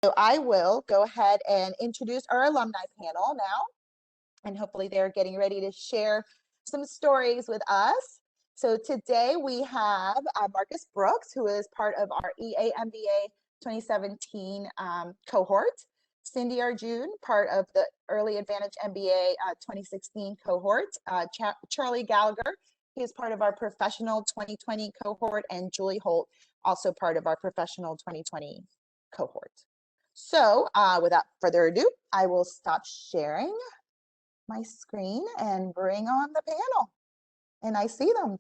So I will go ahead and introduce our alumni panel now, and hopefully they're getting ready to share some stories with us. So today we have Marcus Brooks, who is part of our EA MBA 2017 cohort. Cindy Arjun, part of the Early Advantage MBA 2016 cohort. Charlie Gallagher, he is part of our Professional 2020 cohort, and Julie Holt, also part of our Professional 2020 cohort. So without further ado, I will stop sharing my screen and bring on the panel. And I see them.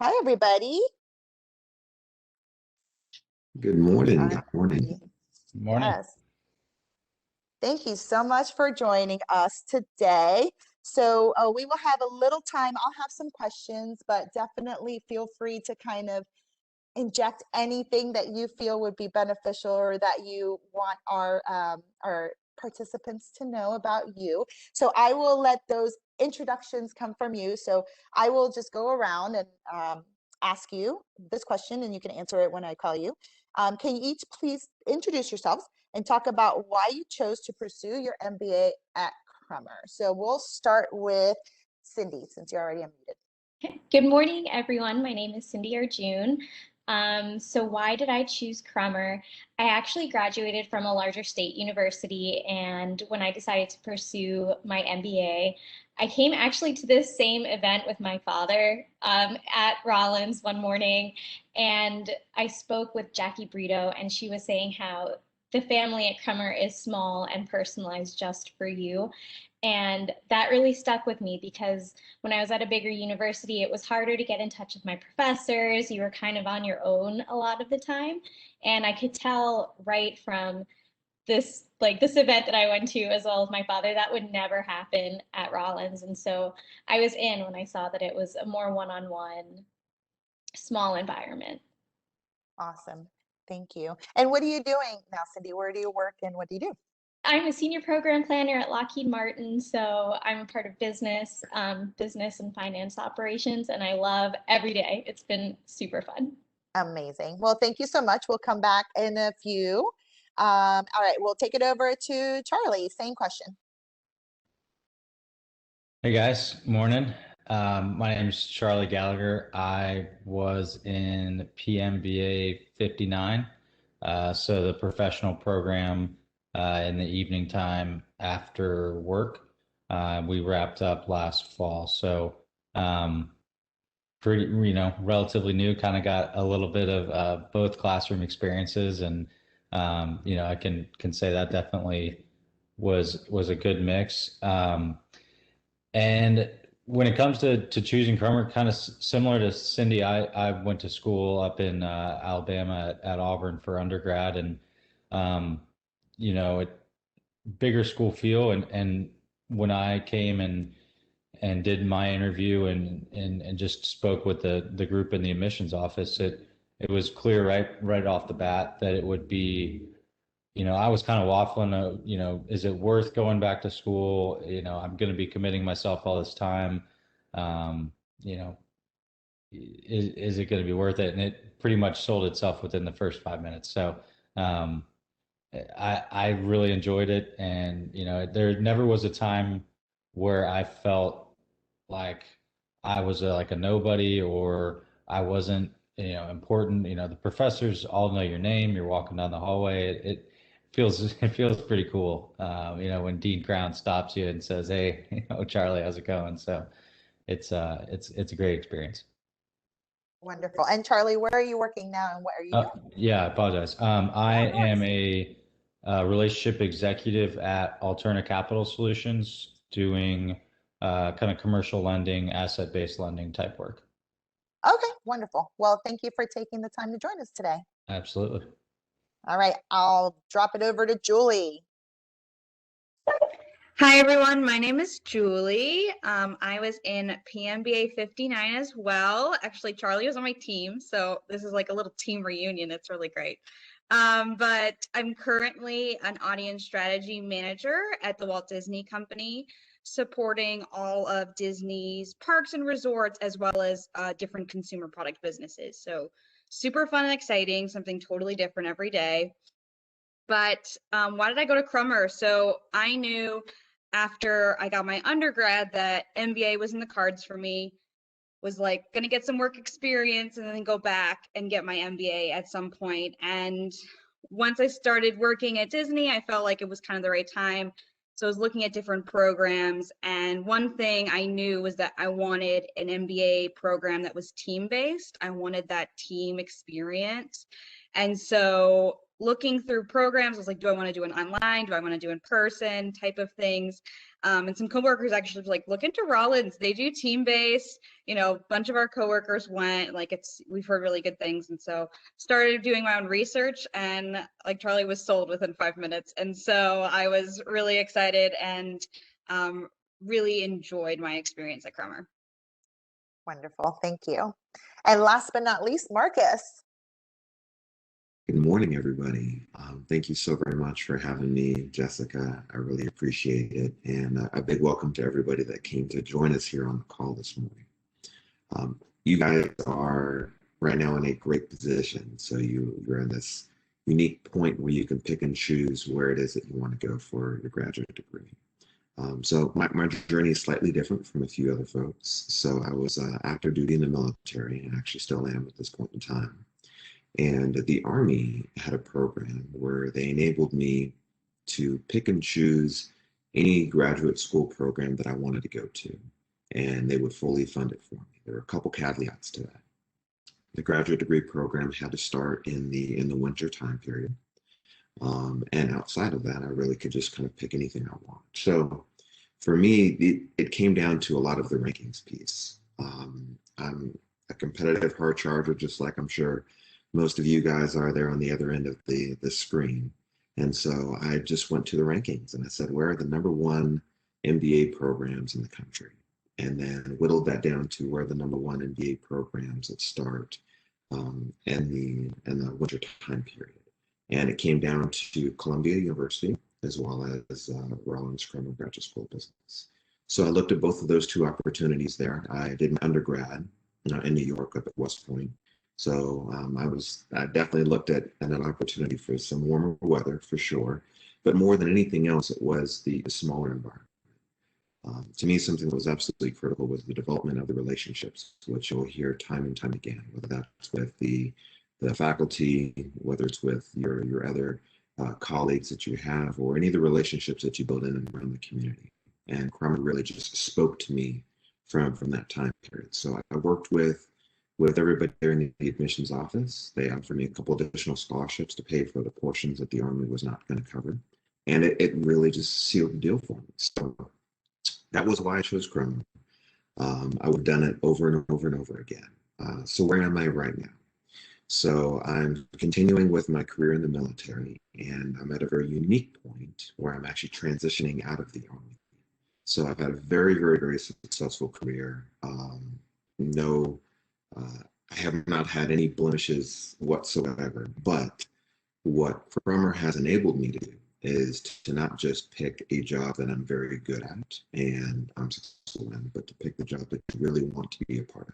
Hi, everybody. Good morning. Good morning. Good morning. Yes. Thank you so much for joining us today. So we will have a little time. I'll have some questions, but definitely feel free to kind of inject anything that you feel would be beneficial or that you want our participants to know about you. So I will let those introductions come from you. So I will just go around and ask you this question, and you can answer it when I call you. Can you each please introduce yourselves and talk about why you chose to pursue your MBA at Crummer? So we'll start with Cindy, since you're already unmuted. Good morning, everyone. My name is Cindy Arjun. So why did I choose Crummer? I actually graduated from a larger state university, and when I decided to pursue my MBA, I came actually to this same event with my father at Rollins one morning, and I spoke with Jackie Brito, and she was saying how the family at Crummer is small and personalized just for you. And that really stuck with me because when I was at a bigger university, it was harder to get in touch with my professors. You were kind of on your own a lot of the time. And I could tell right from this event that I went to, as well as my father, that would never happen at Rollins. And so I was in when I saw that it was a more one-on-one, small environment. Awesome. Thank you. And what are you doing now, Cindy? Where do you work and what do you do? I'm a senior program planner at Lockheed Martin, so I'm a part of business and finance operations, and I love every day. It's been super fun. Amazing. Well, thank you so much. We'll come back in a few. All right, we'll take it over to Charlie. Same question. Hey guys, morning. My name is Charlie Gallagher. I was in PMBA 59, so the professional program in the evening time after work. We wrapped up last fall, so pretty, relatively new. Kind of got a little bit of both classroom experiences, and I can say that definitely was a good mix. And when it comes to choosing Crummer, kind of similar to Cindy, I went to school up in Alabama at Auburn for undergrad, and bigger school feel. And when I came and did my interview and just spoke with the group in the admissions office, it was clear right off the bat that it would be, I was kind of waffling, is it worth going back to school? I'm going to be committing myself all this time. Is it going to be worth it? And it pretty much sold itself within the first 5 minutes. So I really enjoyed it. And, there never was a time where I felt like I was like a nobody or I wasn't, important. The professors all know your name. You're walking down the hallway. It feels pretty cool. When Dean Crown stops you and says, "Hey, Charlie, how's it going?" So it's a great experience. Wonderful. And Charlie, where are you working now and what are you doing? Yeah, I apologize. I am a relationship executive at Alterna Capital Solutions, doing kind of commercial lending, asset-based lending type work. Okay, wonderful. Well, thank you for taking the time to join us today. Absolutely. All right, I'll drop it over to Julie. Hi, everyone. My name is Julie. I was in PMBA 59 as well. Actually, Charlie was on my team, so this is like a little team reunion. It's really great. But I'm currently an audience strategy manager at the Walt Disney Company, supporting all of Disney's parks and resorts, as well as different consumer product businesses. So super fun and exciting, something totally different every day. But why did I go to Crummer? So I knew after I got my undergrad that MBA was in the cards for me, was like going to get some work experience and then go back and get my MBA at some point. And once I started working at Disney, I felt like it was kind of the right time. So I was looking at different programs. And one thing I knew was that I wanted an MBA program that was team-based. I wanted that team experience. And so looking through programs, I was like, do I want to do an online? Do I want to do in person type of things? And some coworkers actually like, look into Rollins. They do team-based. You know, a bunch of our coworkers went, like we've heard really good things. And so started doing my own research, and like Charlie was sold within 5 minutes. And so I was really excited and really enjoyed my experience at Crummer. Wonderful, thank you. And last but not least, Marcus. Good morning, everybody. Thank you so very much for having me, Jessica. I really appreciate it. And a big welcome to everybody that came to join us here on the call this morning. You guys are right now in a great position. So you're in this unique point where you can pick and choose where it is that you want to go for your graduate degree. So my journey is slightly different from a few other folks. So I was active duty in the military, and actually still am at this point in time. And the Army had a program where they enabled me to pick and choose any graduate school program that I wanted to go to, and they would fully fund it for me. There were a couple caveats to that. The graduate degree program had to start in the winter time period. And outside of that, I really could just kind of pick anything I want. So for me, it came down to a lot of the rankings piece. I'm a competitive hard charger, just like I'm sure most of you guys are there on the other end of the screen. And so I just went to the rankings and I said, where are the #1 MBA programs in the country? And then whittled that down to where the #1 MBA programs that start in the winter time period. And it came down to Columbia University as well as Rollins Crummer Graduate School of Business. So I looked at both of those two opportunities there. I did an undergrad in New York up at West Point. So I definitely looked at an opportunity for some warmer weather for sure, but more than anything else, it was the smaller environment. To me, something that was absolutely critical was the development of the relationships, which you'll hear time and time again, whether that's with the faculty, whether it's with your other colleagues that you have, or any of the relationships that you build in and around the community. And Crummer really just spoke to me from that time period. So I worked with everybody there in the admissions office. They offered me a couple additional scholarships to pay for the portions that the Army was not going to cover. And it really just sealed the deal for me. So that was why I chose Crummer. I would have done it over and over and over again. So where am I right now? So I'm continuing with my career in the military, and I'm at a very unique point where I'm actually transitioning out of the Army. So I've had a very, very, very successful career. I have not had any blemishes whatsoever, but what Crummer has enabled me to do is to not just pick a job that I'm very good at and I'm successful in, but to pick the job that I really want to be a part of.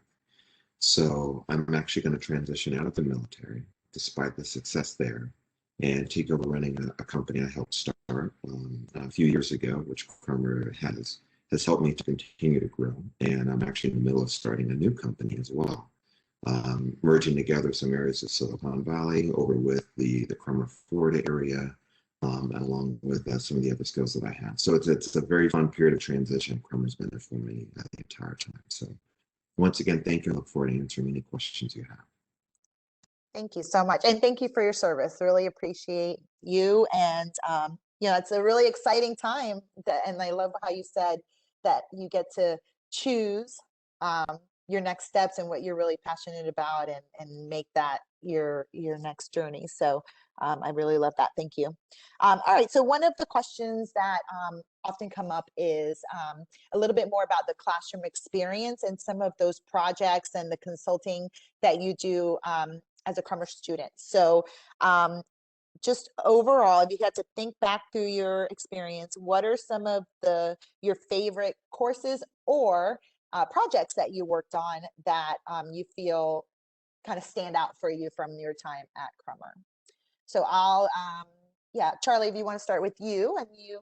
So I'm actually going to transition out of the military, despite the success there, and take over running a company I helped start a few years ago, which Crummer has helped me to continue to grow. And I'm actually in the middle of starting a new company as well, merging together some areas of Silicon Valley over with the Crummer, Florida area, along with some of the other skills that I have. So it's a very fun period of transition. Crummer's been there for me the entire time. So once again, thank you. I look forward to answering any questions you have. Thank you so much. And thank you for your service. Really appreciate you. And, it's a really exciting time and I love how you said that you get to choose your next steps and what you're really passionate about and make that your next journey. So I really love that. Thank you. All right. So one of the questions that often come up is a little bit more about the classroom experience and some of those projects and the consulting that you do as a Crummer student. So just overall, if you had to think back through your experience, what are some of your favorite courses or projects that you worked on that you feel kind of stand out for you from your time at Crummer? So I'll, yeah, Charlie, if you want to start with you, and you,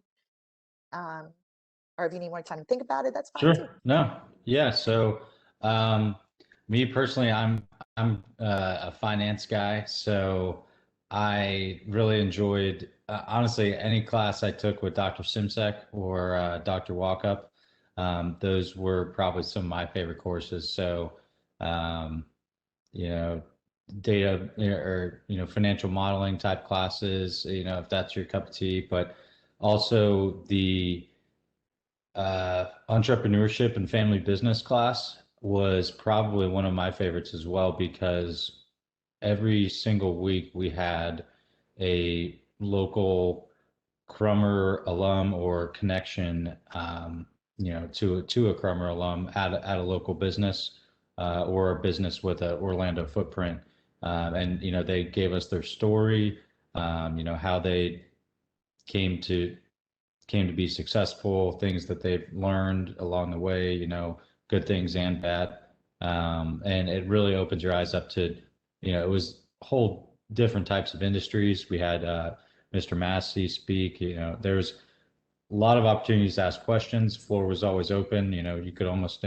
or if you need more time to think about it, that's fine too. Sure. No. Yeah. So, me personally, I'm a finance guy, so I really enjoyed honestly any class I took with Dr. Simsek or Dr. Walkup. Those were probably some of my favorite courses. So, um, you know, data or financial modeling type classes, if that's your cup of tea, but also the entrepreneurship and family business class was probably one of my favorites as well, because every single week we had a local Crummer alum or connection, to a Crummer alum at a local business, or a business with a Orlando footprint. And they gave us their story, how they came to be successful, things that they've learned along the way, good things and bad. And it really opens your eyes up to, it was whole different types of industries. We had Mr. Massey speak, there's a lot of opportunities to ask questions. Floor was always open, you could almost,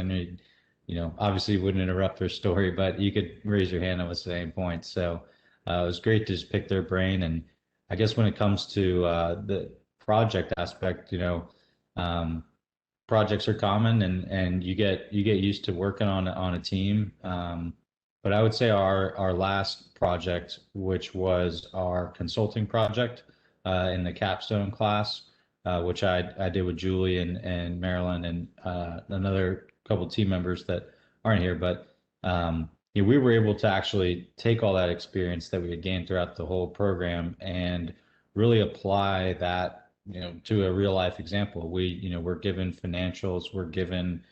obviously you wouldn't interrupt their story, but you could raise your hand at the same point. So it was great to just pick their brain. And I guess when it comes to the project aspect, projects are common, and you get used to working on a team. But I would say our last project, which was our consulting project in the capstone class, which I did with Julie and Marilyn and another couple team members that aren't here, but we were able to actually take all that experience that we had gained throughout the whole program and really apply that, to a real life example. We're given financials, we're given,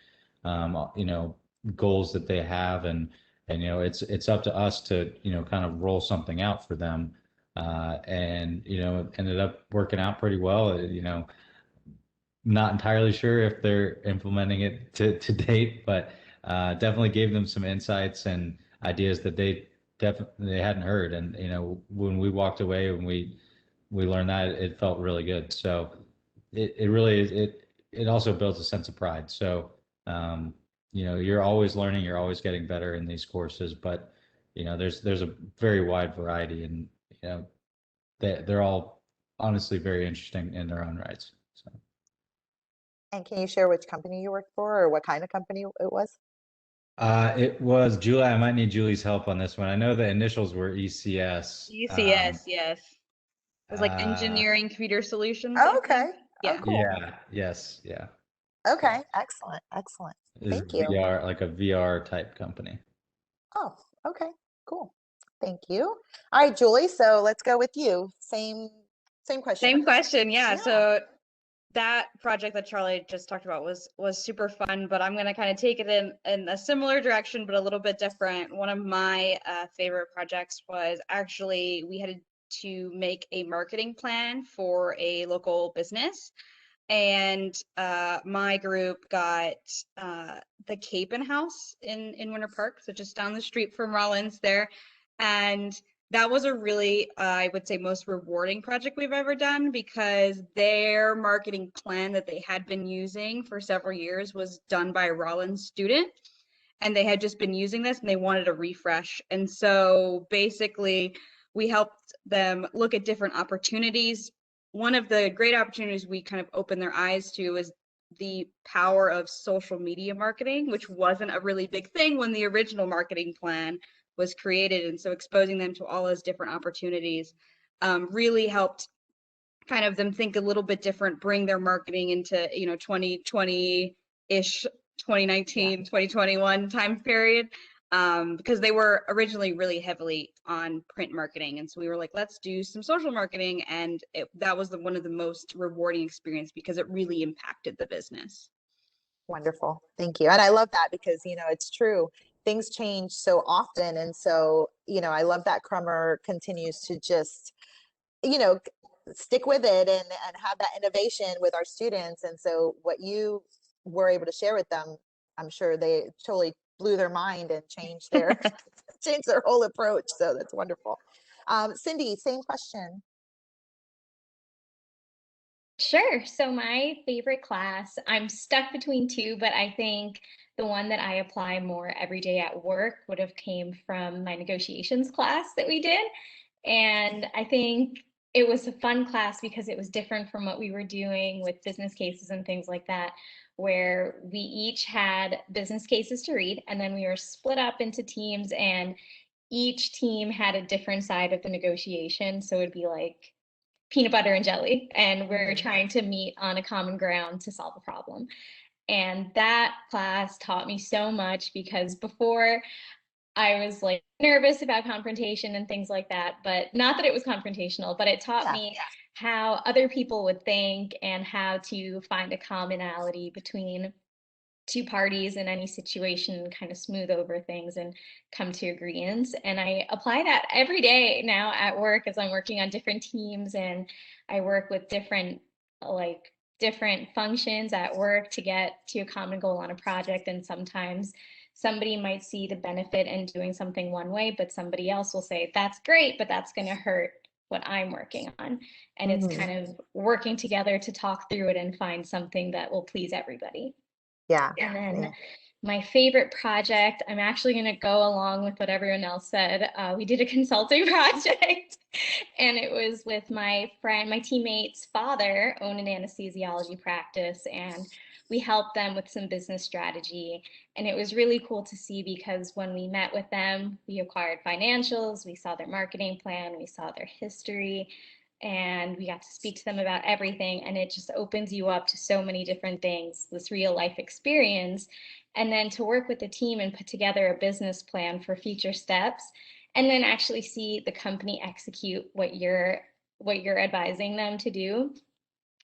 goals that they have, and it's up to us to, kind of roll something out for them. And, it ended up working out pretty well. Not entirely sure if they're implementing it to date, but definitely gave them some insights and ideas that they definitely hadn't heard. And, when we walked away, when we learned that, it felt really good. So it really is, it also builds a sense of pride. So, you're always learning, you're always getting better in these courses, but, there's a very wide variety, and, they're all honestly very interesting in their own rights. So. And can you share which company you worked for, or what kind of company it was? It was Julie. I might need Julie's help on this one. I know the initials were ECS. ECS, yes. It was like engineering computer solutions. Oh, okay. Yeah. Oh, cool. Yeah. Yes. Yeah. Okay. Excellent. Excellent. Thank you. VR, like a VR type company. Oh, okay. Cool. Thank you. All right, Julie. So let's go with you. Same question. Same question. Yeah. So that project that Charlie just talked about was super fun, but I'm going to kind of take it in a similar direction, but a little bit different. One of my favorite projects was actually we had to make a marketing plan for a local business. And my group got the Capen House in Winter Park, so just down the street from Rollins there. And that was a really, I would say, most rewarding project we've ever done, because their marketing plan that they had been using for several years was done by a Rollins student. And they had just been using this and they wanted a refresh. And so basically, we helped them look at different opportunities. One of the great opportunities we kind of opened their eyes to is the power of social media marketing, which wasn't a really big thing when the original marketing plan was created. And so exposing them to all those different opportunities really helped kind of them think a little bit different, bring their marketing into, 2020-ish, 2019, 2021 time period. Because they were originally really heavily on print marketing. And so we were like, let's do some social marketing. And that was one of the most rewarding experience because it really impacted the business. Wonderful. Thank you. And I love that because, it's true. Things change so often. And so, I love that Crummer continues to just, stick with it and have that innovation with our students. And so what you were able to share with them, I'm sure they totally blew their mind and changed their change their whole approach. So that's wonderful. Cindy, same question. Sure. So my favorite class, I'm stuck between two, but I think the one that I apply more every day at work would have came from my negotiations class that we did. And I think it was a fun class because it was different from what we were doing with business cases and things like that, where we each had business cases to read, and then we were split up into teams, and each team had a different side of the negotiation. So it'd be like peanut butter and jelly, and we're trying to meet on a common ground to solve a problem. And that class taught me so much, because before I was like nervous about confrontation and things like that, but not that it was confrontational, but it taught me how other people would think and how to find a commonality between two parties in any situation and kind of smooth over things and come to agreements. And I apply that every day now at work as I'm working on different teams, and I work with different functions at work to get to a common goal on a project. And sometimes somebody might see the benefit in doing something one way, but somebody else will say, that's great, but that's going to hurt what I'm working on. And it's kind of working together to talk through it and find something that will please everybody. Yeah. And then my favorite project, I'm actually going to go along with what everyone else said. We did a consulting project, and it was with my teammate's father owned an anesthesiology practice, and we helped them with some business strategy. And it was really cool to see, because when we met with them, we acquired financials, we saw their marketing plan, we saw their history, and we got to speak to them about everything. And it just opens you up to so many different things, this real life experience. And then to work with the team and put together a business plan for future steps, and then actually see the company execute what you're advising them to do.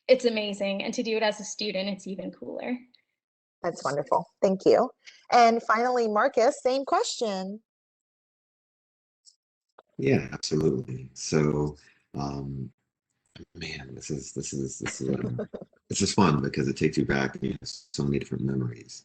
It's amazing. And to do it as a student, it's even cooler. That's wonderful. Thank you. And finally, Marcus, same question. Yeah, absolutely. So, man, this is fun because it takes you back, so many different memories.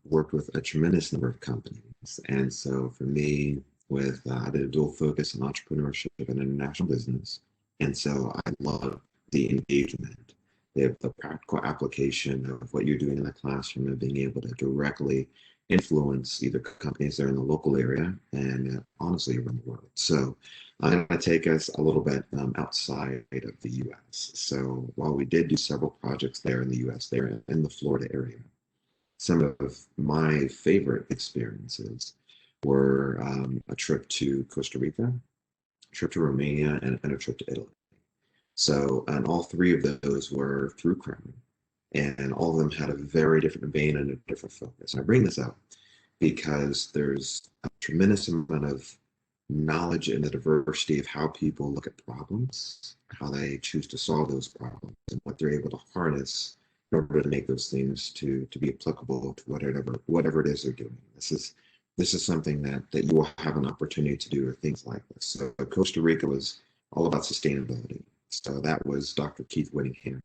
Worked with a tremendous number of companies, and so for me, I did a dual focus on entrepreneurship and international business, and so I love the engagement, the practical application of what you're doing in the classroom and being able to directly influence either companies that are in the local area and honestly around the world. So I'm going to take us a little bit outside of the U.S. So while we did do several projects there in the U.S., there in the Florida area, some of my favorite experiences were a trip to Costa Rica, a trip to Romania, and a trip to Italy. So, and all three of those were through Crummer, and all of them had a very different vein and a different focus. And I bring this up because there's a tremendous amount of knowledge in the diversity of how people look at problems, how they choose to solve those problems, and what they're able to harness in order to make those things to be applicable to whatever it is they're doing. This is something that you will have an opportunity to do with things like this. So Costa Rica was all about sustainability. So that was Dr. Keith Whittingham.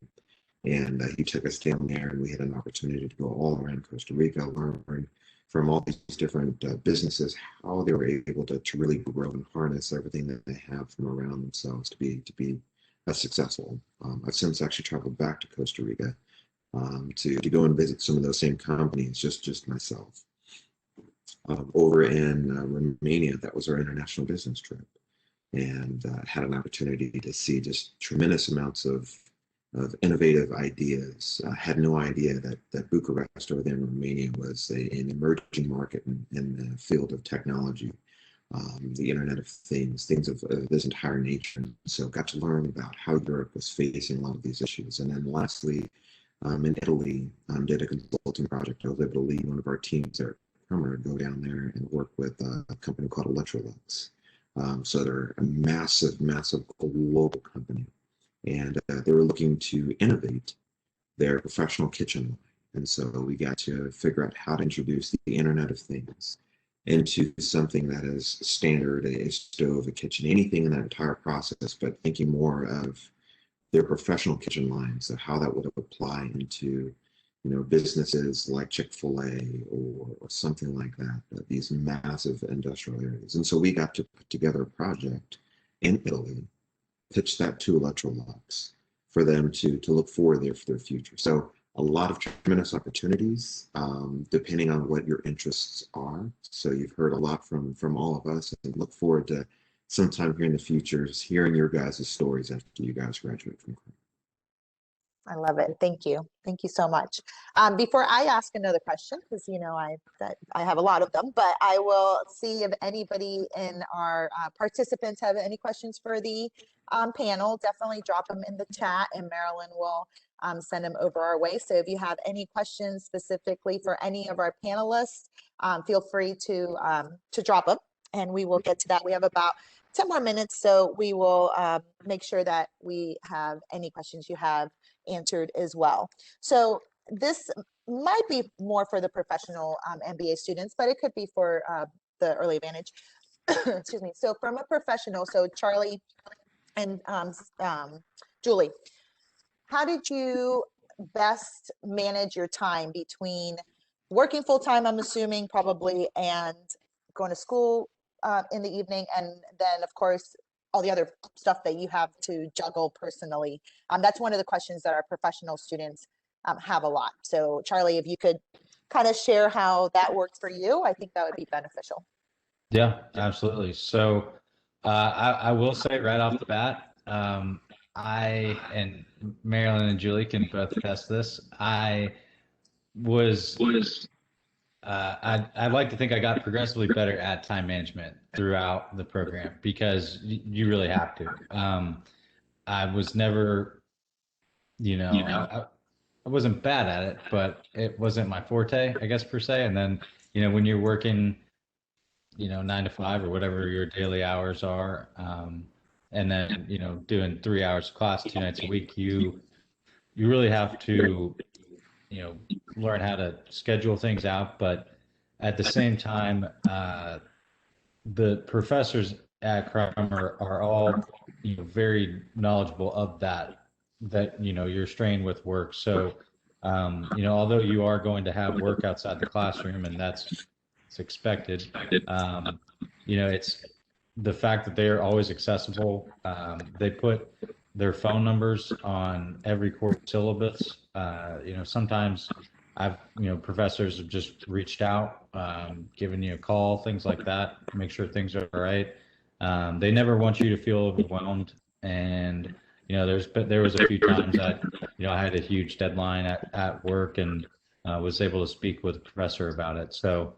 And he took us down there, and we had an opportunity to go all around Costa Rica, learn from all these different businesses how they were able to really grow and harness everything that they have from around themselves to be successful. I've since actually traveled back to Costa Rica to go and visit some of those same companies, just myself. Over in Romania, that was our international business trip, and had an opportunity to see just tremendous amounts of innovative ideas. Had no idea that Bucharest over there in Romania was an emerging market in the field of technology, the Internet of Things of this entire nature. So got to learn about how Europe was facing a lot of these issues. And then lastly, in Italy, did a consulting project. I was able to lead one of our teams there at Crummer, go down there and work with a company called Electrolux. So they're a massive global company. And they were looking to innovate their professional kitchen line. And so we got to figure out how to introduce the Internet of Things into something that is standard, a stove, a kitchen, anything in that entire process, but thinking more of their professional kitchen lines, so how that would apply into businesses like Chick-fil-A or something like that, these massive industrial areas. And so we got to put together a project in Italy, pitch that to Electrolux for them to look forward there for their future. So a lot of tremendous opportunities, depending on what your interests are. So you've heard a lot from all of us, and look forward to sometime here in the future hearing your guys' stories after you guys graduate from Crummer. I love it. Thank you. Thank you so much. Before I ask another question, because I have a lot of them, but I will see if anybody in our participants have any questions for the panel. Definitely drop them in the chat, and Marilyn will send them over our way. So if you have any questions specifically for any of our panelists, feel free to drop them, and we will get to that. We have about 10 more minutes, so we will make sure that we have any questions you have answered as well. So this might be more for the professional MBA students, but it could be for the early advantage. Excuse me. So from a professional, so Charlie and Julie, how did you best manage your time between working full-time, I'm assuming probably, and going to school in the evening, and then of course all the other stuff that you have to juggle personally? That's one of the questions that our professional students have a lot. So Charlie, if you could kind of share how that worked for you, I think that would be beneficial. Yeah, absolutely. So I will say right off the bat, I and Marilyn and Julie can both attest this. I'd like to think I got progressively better at time management throughout the program, because you really have to. I was never, I wasn't bad at it, but it wasn't my forte, I guess, per se. And then, when you're working, 9 to 5 or whatever your daily hours are, and then, doing 3 hours of class 2 nights a week, you really have to, learn how to schedule things out. But at the same time, the professors at Crummer are all, very knowledgeable of that, you're strained with work. So, although you are going to have work outside the classroom, and it's expected, it's the fact that they are always accessible. They put their phone numbers on every course syllabus. Sometimes professors have just reached out, given you a call, things like that, make sure things are all right. They never want you to feel overwhelmed. And, there was a few times that, I had a huge deadline at work, and was able to speak with a professor about it. So,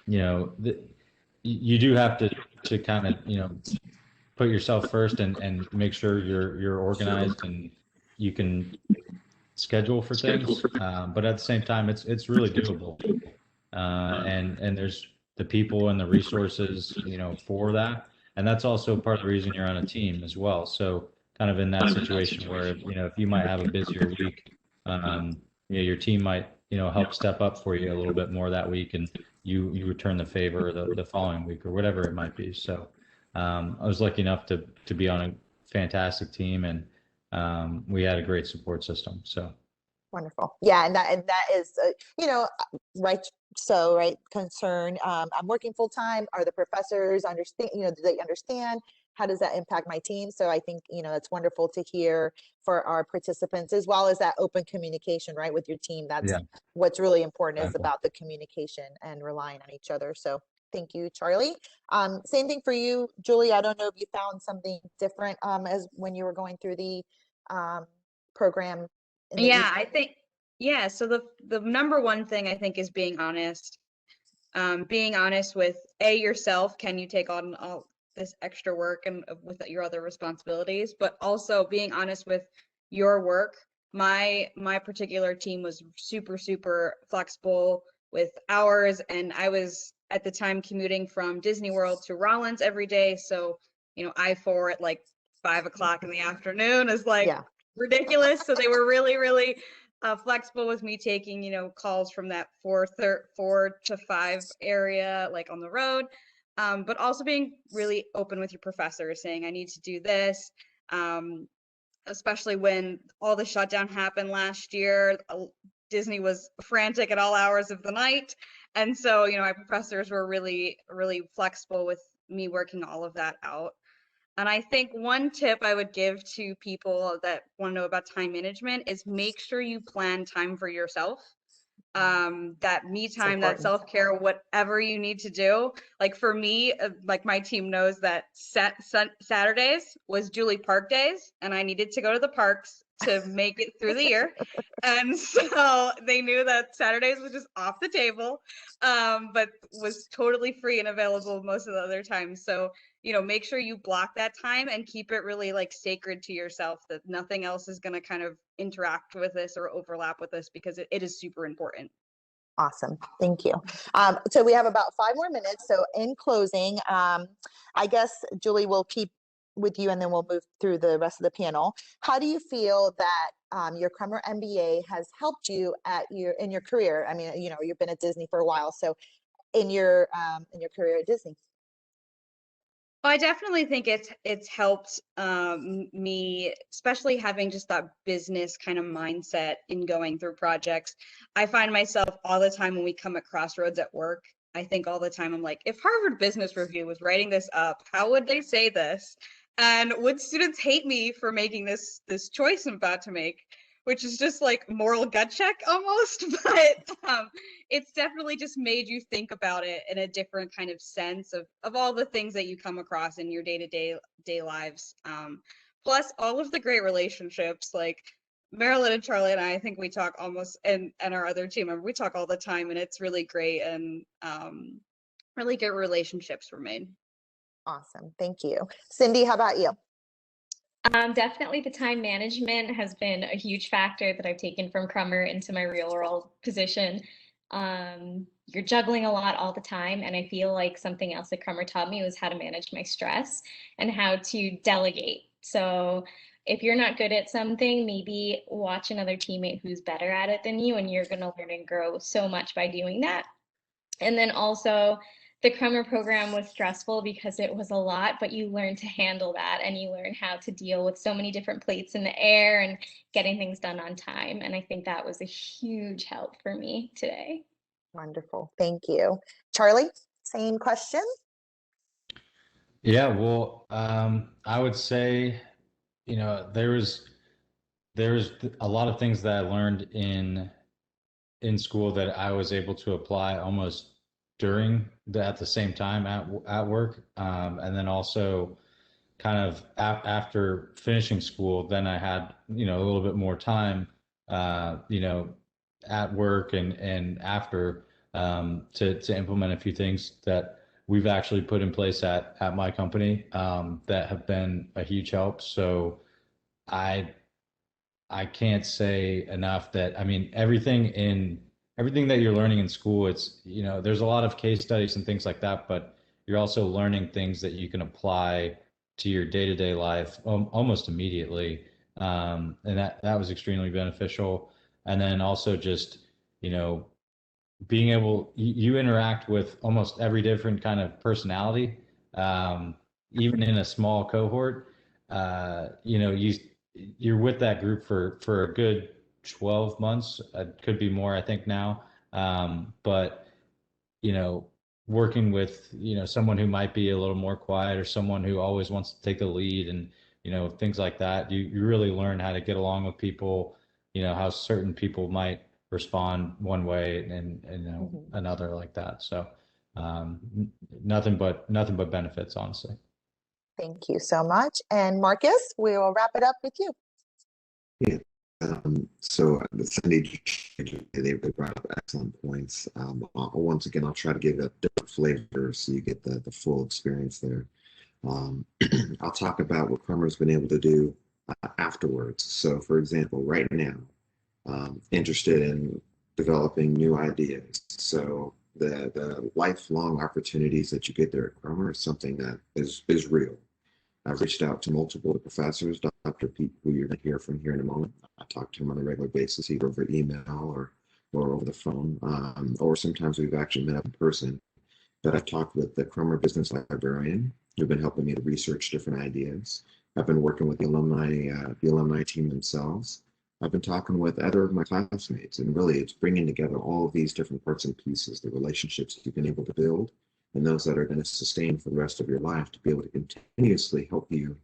you do have to kind of, put yourself first, and make sure you're organized and you can schedule for things. But at the same time, it's really doable. And there's the people and the resources, for that. And that's also part of the reason you're on a team as well. So kind of in that situation where, if you might have a busier week, your team might, help step up for you a little bit more that week, and you return the favor the following week or whatever it might be. So I was lucky enough to be on a fantastic team, and we had a great support system. So wonderful. Yeah, and that is right. So right concern. I'm working full time. Are the professors understand? Do they understand? How does that impact my team? So I think it's wonderful to hear for our participants, as well as that open communication, right, with your team. That's what's really important, is about the communication and relying on each other. So thank you, Charlie. Same thing for you, Julie. I don't know if you found something different as when you were going through the program. I think, so the number one thing I think is being honest. Being honest with yourself. Can you take on all this extra work and with your other responsibilities? But also being honest with your work. My particular team was super flexible with hours, and I was at the time commuting from Disney World to Rollins every day. So I-4 at like 5 o'clock in the afternoon is like ridiculous. So they were really flexible with me taking, calls from that 4 to 5 area, like on the road, but also being really open with your professor, saying I need to do this. especially when all the shutdown happened last year. Disney was frantic at all hours of the night. And so, my professors were really, really flexible with me working all of that out. And I think one tip I would give to people that want to know about time management is make sure you plan time for yourself. That me time, that self-care, whatever you need to do. Like for me, like my team knows that Saturdays was Julie Park days, and I needed to go to the parks to make it through the year. And so they knew that Saturdays was just off the table, but was totally free and available most of the other times. So, make sure you block that time and keep it really like sacred to yourself, that nothing else is going to kind of interact with this or overlap with this, because it is super important. Awesome. Thank you. So we have about 5 more minutes. So in closing, I guess, Julie, we'll keep with you and then we'll move through the rest of the panel. How do you feel that your Crummer MBA has helped you in your career? I mean, you've been at Disney for a while. So in your career at Disney. Well, I definitely think it's helped me, especially having just that business kind of mindset in going through projects. I find myself all the time when we come at crossroads at work, I think all the time, I'm like, if Harvard Business Review was writing this up, how would they say this? And would students hate me for making this choice I'm about to make? Which is just like moral gut check almost, but it's definitely just made you think about it in a different kind of sense of all the things that you come across in your day lives. Plus all of the great relationships, like Marilyn and Charlie and I think we talk almost, and our other team member, we talk all the time, and it's really great, and really good relationships were made. Awesome, thank you. Cindy, how about you? Definitely the time management has been a huge factor that I've taken from Crummer into my real world position. You're juggling a lot all the time, and I feel like something else that Crummer taught me was how to manage my stress and how to delegate. So if you're not good at something, maybe watch another teammate who's better at it than you, and you're going to learn and grow so much by doing that. And then also, the Crummer program was stressful because it was a lot, but you learn to handle that, and you learn how to deal with so many different plates in the air and getting things done on time. And I think that was a huge help for me today. Wonderful. Thank you. Charlie, same question? Yeah, well, I would say, there's a lot of things that I learned in school that I was able to apply almost at the same time at work, and then also kind of after finishing school, then I had a little bit more time at work and after to implement a few things that we've actually put in place at my company that have been a huge help. So I can't say enough that, I mean, everything that you're learning in school, it's, there's a lot of case studies and things like that, but you're also learning things that you can apply to your day-to-day life almost immediately. And that was extremely beneficial. And then also just, being able, you interact with almost every different kind of personality, even in a small cohort. You're with that group for a good 12 months. It could be more, I think now. But, working with, someone who might be a little more quiet, or someone who always wants to take the lead, and, things like that, you really learn how to get along with people, how certain people might respond one way and another like that. So nothing but benefits, honestly. Thank you so much. And Marcus, we will wrap it up with you. Yeah. So Cindy, they brought up excellent points. Once again, I'll try to give a different flavor so you get the full experience there. I'll talk about what Crummer's been able to do afterwards. So, for example, right now, interested in developing new ideas. So the lifelong opportunities that you get there at Crummer is something that is real. I've reached out to multiple professors, Dr. Pete, who you're going to hear from here in a moment. I talk to him on a regular basis, either over email or over the phone, or sometimes we've actually met up in person. But I've talked with the Crummer business librarian, who've been helping me to research different ideas. I've been working with the alumni team themselves. I've been talking with other of my classmates, and really it's bringing together all of these different parts and pieces, the relationships you've been able to build, and those that are going to sustain for the rest of your life to be able to continuously help you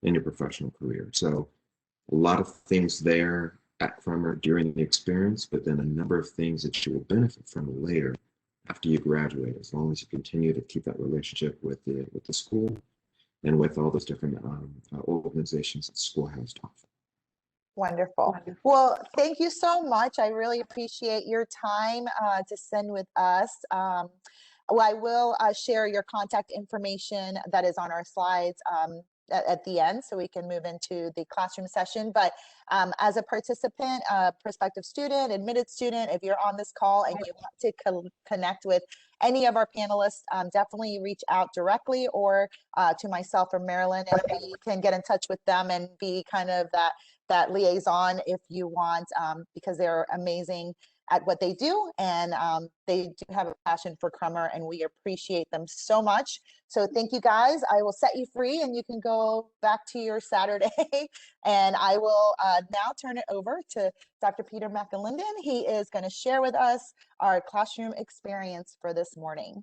in your professional career. So a lot of things there at Crummer during the experience, but then a number of things that you will benefit from later after you graduate, as long as you continue to keep that relationship with the school and with all those different organizations that the school has to offer. Wonderful. Well, thank you so much. I really appreciate your time to spend with us. Well, I will share your contact information that is on our slides at the end, so we can move into the classroom session. But as a participant, prospective student, admitted student, if you're on this call and you want to connect with any of our panelists, definitely reach out directly or to myself or Marilyn, and we can get in touch with them and be kind of that liaison if you want, because they're amazing at what they do, and they do have a passion for Crummer, and we appreciate them so much. So thank you guys. I will set you free and you can go back to your Saturday. And I will now turn it over to Dr. Peter McAlinden. He is going to share with us our classroom experience for this morning.